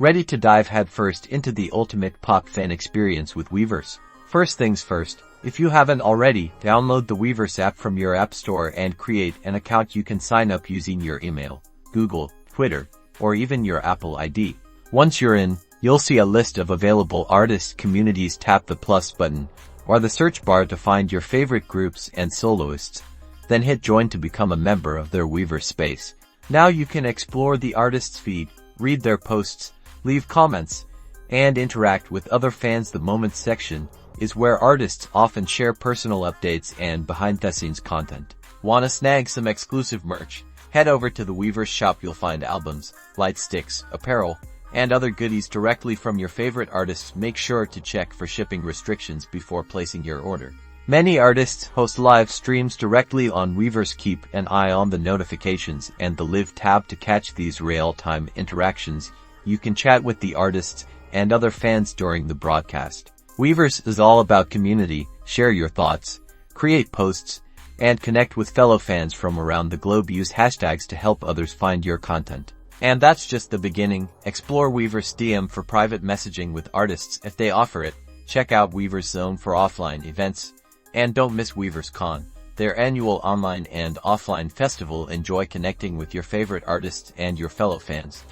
Ready to dive headfirst into the ultimate pop fan experience with Weverse? First things first, if you haven't already, download the Weverse app from your app store and create an account. You can sign up using your email, Google, Twitter, or even your Apple ID. Once you're in, you'll see a list of available artist communities. Tap the plus button or the search bar to find your favorite groups and soloists. Then hit join to become a member of their Weverse space. Now you can explore the artist's feed, read their posts, leave comments, and interact with other fans. The Moments section is where artists often share personal updates and behind-the-scenes content. Wanna snag some exclusive merch? Head over to the Weverse Shop. You'll find albums, light sticks, apparel, and other goodies directly from your favorite artists. Make sure to check for shipping restrictions before placing your order. Many artists host live streams directly on Weverse. Keep an eye on the notifications and the Live tab to catch these real-time interactions. You can chat with the artists and other fans during the broadcast. Weverse is all about community. Share your thoughts, create posts, and connect with fellow fans from around the globe. Use hashtags to help others find your content. And that's just the beginning. Explore Weverse DM for private messaging with artists if they offer it. Check out Weverse Zone for offline events. And don't miss Weverse Con, their annual online and offline festival. Enjoy connecting with your favorite artists and your fellow fans.